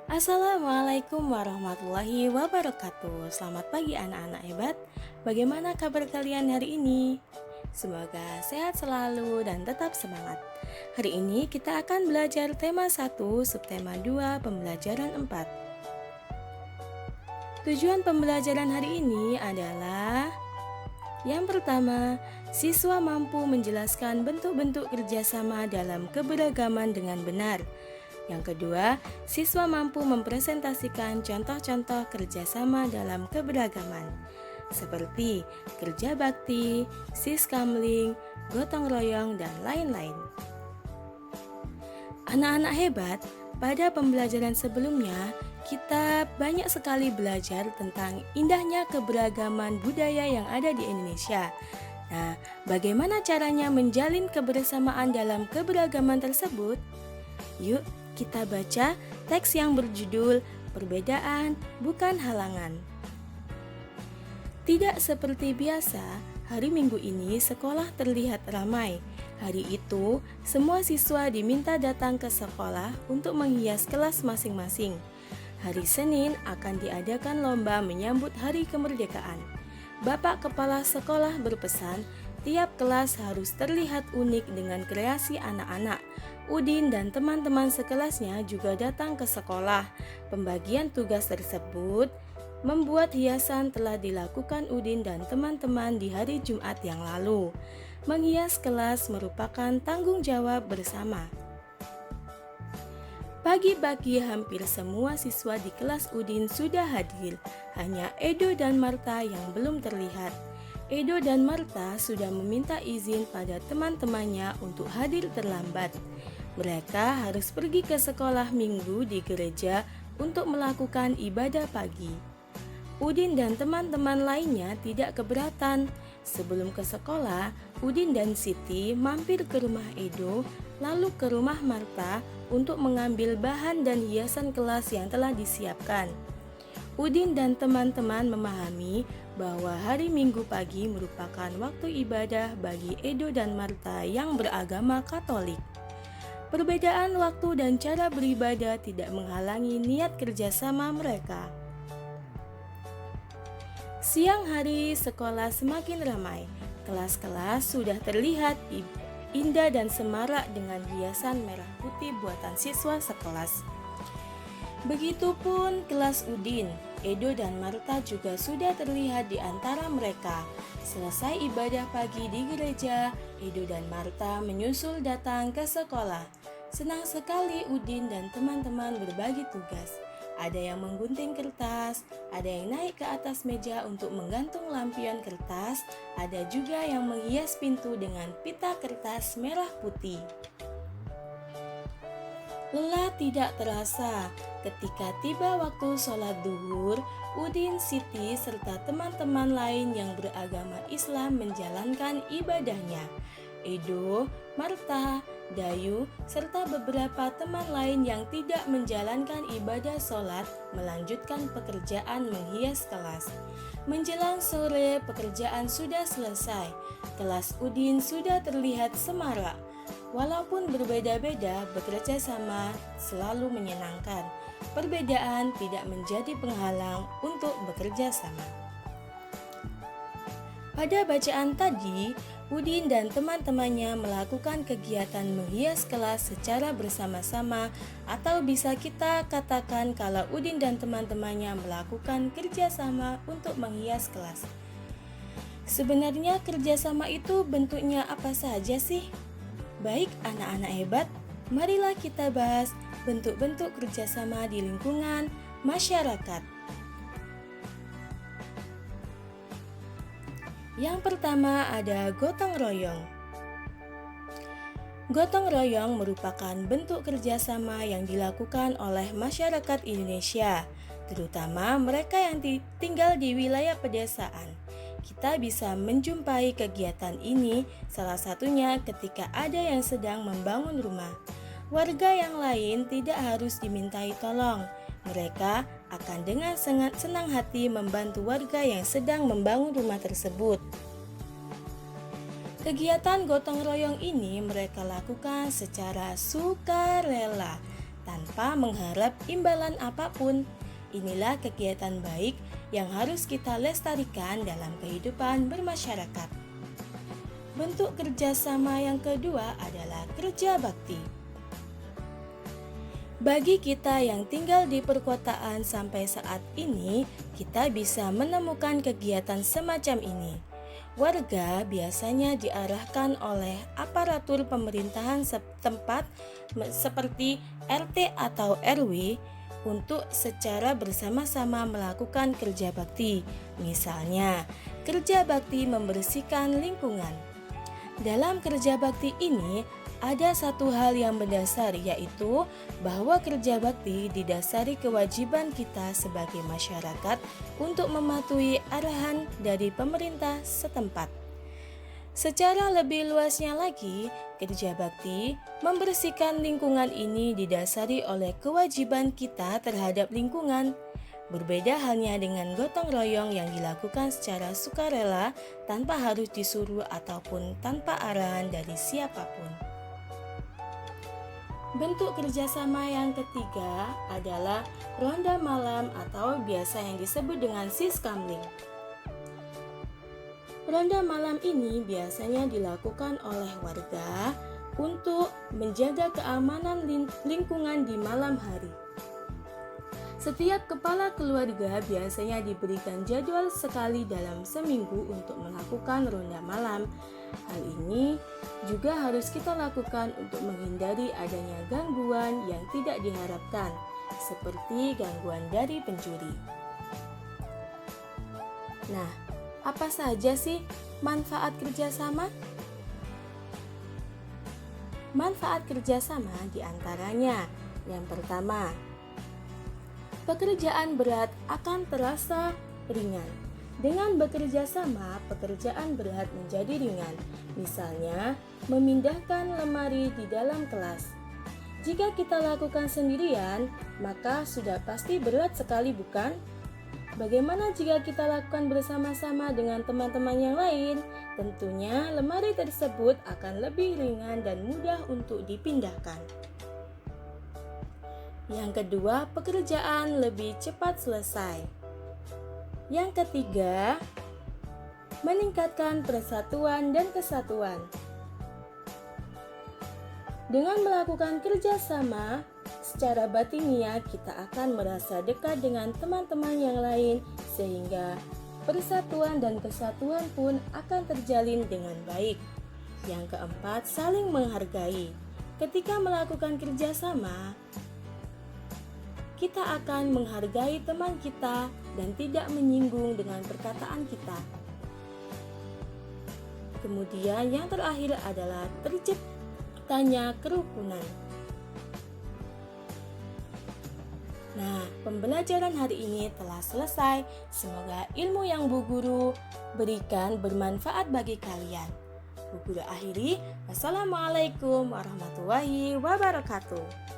Assalamualaikum warahmatullahi wabarakatuh. Selamat pagi anak-anak hebat. Bagaimana kabar kalian hari ini? Semoga sehat selalu dan tetap semangat. Hari ini kita akan belajar tema 1, subtema 2, pembelajaran 4. Tujuan pembelajaran hari ini adalah yang pertama, siswa mampu menjelaskan bentuk-bentuk kerjasama dalam keberagaman dengan benar. Yang kedua, siswa mampu mempresentasikan contoh-contoh kerjasama dalam keberagaman, seperti kerja bakti, siskamling, gotong royong, dan lain-lain. Anak-anak hebat, pada pembelajaran sebelumnya, kita banyak sekali belajar tentang indahnya keberagaman budaya yang ada di Indonesia. Nah, bagaimana caranya menjalin kebersamaan dalam keberagaman tersebut? Yuk, kita baca teks yang berjudul Perbedaan Bukan Halangan. Tidak seperti biasa, hari Minggu ini sekolah terlihat ramai. Hari itu, semua siswa diminta datang ke sekolah untuk menghias kelas masing-masing. Hari Senin akan diadakan lomba menyambut Hari Kemerdekaan. Bapak Kepala Sekolah berpesan, tiap kelas harus terlihat unik dengan kreasi anak-anak. Udin dan teman-teman sekelasnya juga datang ke sekolah. Pembagian tugas tersebut membuat hiasan telah dilakukan Udin dan teman-teman di hari Jumat yang lalu. Menghias kelas merupakan tanggung jawab bersama. Pagi-pagi hampir semua siswa di kelas Udin sudah hadir, hanya Edo dan Marta yang belum terlihat. Edo dan Marta sudah meminta izin pada teman-temannya untuk hadir terlambat. Mereka harus pergi ke sekolah minggu di gereja untuk melakukan ibadah pagi. Udin dan teman-teman lainnya tidak keberatan. Sebelum ke sekolah, Udin dan Siti mampir ke rumah Edo, lalu ke rumah Marta untuk mengambil bahan dan hiasan kelas yang telah disiapkan. Udin dan teman-teman memahami bahwa hari Minggu pagi merupakan waktu ibadah bagi Edo dan Marta yang beragama Katolik. Perbedaan waktu dan cara beribadah tidak menghalangi niat kerjasama mereka. Siang hari, sekolah semakin ramai. Kelas-kelas sudah terlihat indah dan semarak dengan hiasan merah putih buatan siswa sekelas. Begitupun kelas Udin, Edo dan Marta juga sudah terlihat di antara mereka. Selesai ibadah pagi di gereja, Edo dan Marta menyusul datang ke sekolah. Senang sekali Udin dan teman-teman berbagi tugas. Ada yang menggunting kertas, ada yang naik ke atas meja untuk menggantung lampion kertas, ada juga yang menghias pintu dengan pita kertas merah putih. Lelah tidak terasa ketika tiba waktu sholat duhur. Udin, Siti, serta teman-teman lain yang beragama Islam menjalankan ibadahnya. Edo, Marta, Dayu, serta beberapa teman lain yang tidak menjalankan ibadah sholat melanjutkan pekerjaan menghias kelas. Menjelang sore, pekerjaan sudah selesai. Kelas Udin sudah terlihat semarak. Walaupun berbeda-beda, bekerja sama selalu menyenangkan. Perbedaan tidak menjadi penghalang untuk bekerja sama. Pada bacaan tadi, Udin dan teman-temannya melakukan kegiatan menghias kelas secara bersama-sama, atau bisa kita katakan kalau Udin dan teman-temannya melakukan kerjasama untuk menghias kelas. Sebenarnya kerjasama itu bentuknya apa saja sih? Baik anak-anak hebat, marilah kita bahas bentuk-bentuk kerjasama di lingkungan masyarakat. Yang pertama ada gotong royong. Gotong royong merupakan bentuk kerjasama yang dilakukan oleh masyarakat Indonesia, terutama mereka yang tinggal di wilayah pedesaan. Kita bisa menjumpai kegiatan ini salah satunya ketika ada yang sedang membangun rumah. Warga yang lain tidak harus dimintai tolong. Mereka akan dengan sangat senang hati membantu warga yang sedang membangun rumah tersebut. Kegiatan gotong royong ini mereka lakukan secara sukarela. tanpa mengharap imbalan apapun. Inilah kegiatan baik yang harus kita lestarikan dalam kehidupan bermasyarakat. Bentuk kerjasama yang kedua adalah kerja bakti. Bagi kita yang tinggal di perkotaan sampai saat ini, kita bisa menemukan kegiatan semacam ini. Warga biasanya diarahkan oleh aparatur pemerintahan setempat seperti RT atau RW untuk secara bersama-sama melakukan kerja bakti. Misalnya, kerja bakti membersihkan lingkungan. Dalam kerja bakti ini, ada satu hal yang mendasar, yaitu bahwa kerja bakti didasari kewajiban kita sebagai masyarakat untuk mematuhi arahan dari pemerintah setempat. Secara lebih luasnya lagi, kerja bakti membersihkan lingkungan ini didasari oleh kewajiban kita terhadap lingkungan. Berbeda halnya dengan gotong royong yang dilakukan secara sukarela tanpa harus disuruh ataupun tanpa arahan dari siapapun. Bentuk kerjasama yang ketiga adalah ronda malam atau biasa yang disebut dengan siskamling. Ronda malam ini biasanya dilakukan oleh warga untuk menjaga keamanan lingkungan di malam hari. Setiap kepala keluarga biasanya diberikan jadwal sekali dalam seminggu untuk melakukan ronda malam. Hal ini juga harus kita lakukan untuk menghindari adanya gangguan yang tidak diharapkan, seperti gangguan dari pencuri. Nah, apa saja sih manfaat kerjasama? Manfaat kerjasama diantaranya, yang pertama, pekerjaan berat akan terasa ringan. Dengan bekerja sama, pekerjaan berat menjadi ringan. Misalnya, memindahkan lemari di dalam kelas. Jika kita lakukan sendirian, maka sudah pasti berat sekali, bukan? Bagaimana jika kita lakukan bersama-sama dengan teman-teman yang lain? Tentunya lemari tersebut akan lebih ringan dan mudah untuk dipindahkan. Yang kedua, pekerjaan lebih cepat selesai. Yang ketiga, meningkatkan persatuan dan kesatuan. Dengan melakukan kerjasama, secara batiniah kita akan merasa dekat dengan teman-teman yang lain, sehingga persatuan dan kesatuan pun akan terjalin dengan baik. Yang keempat, saling menghargai. Ketika melakukan kerjasama, kita akan menghargai teman kita dan tidak menyinggung dengan perkataan kita. Kemudian yang terakhir adalah terciptanya kerukunan. Nah, pembelajaran hari ini telah selesai. Semoga ilmu yang Bu Guru berikan bermanfaat bagi kalian. Bu Guru akhiri, wassalamualaikum warahmatullahi wabarakatuh.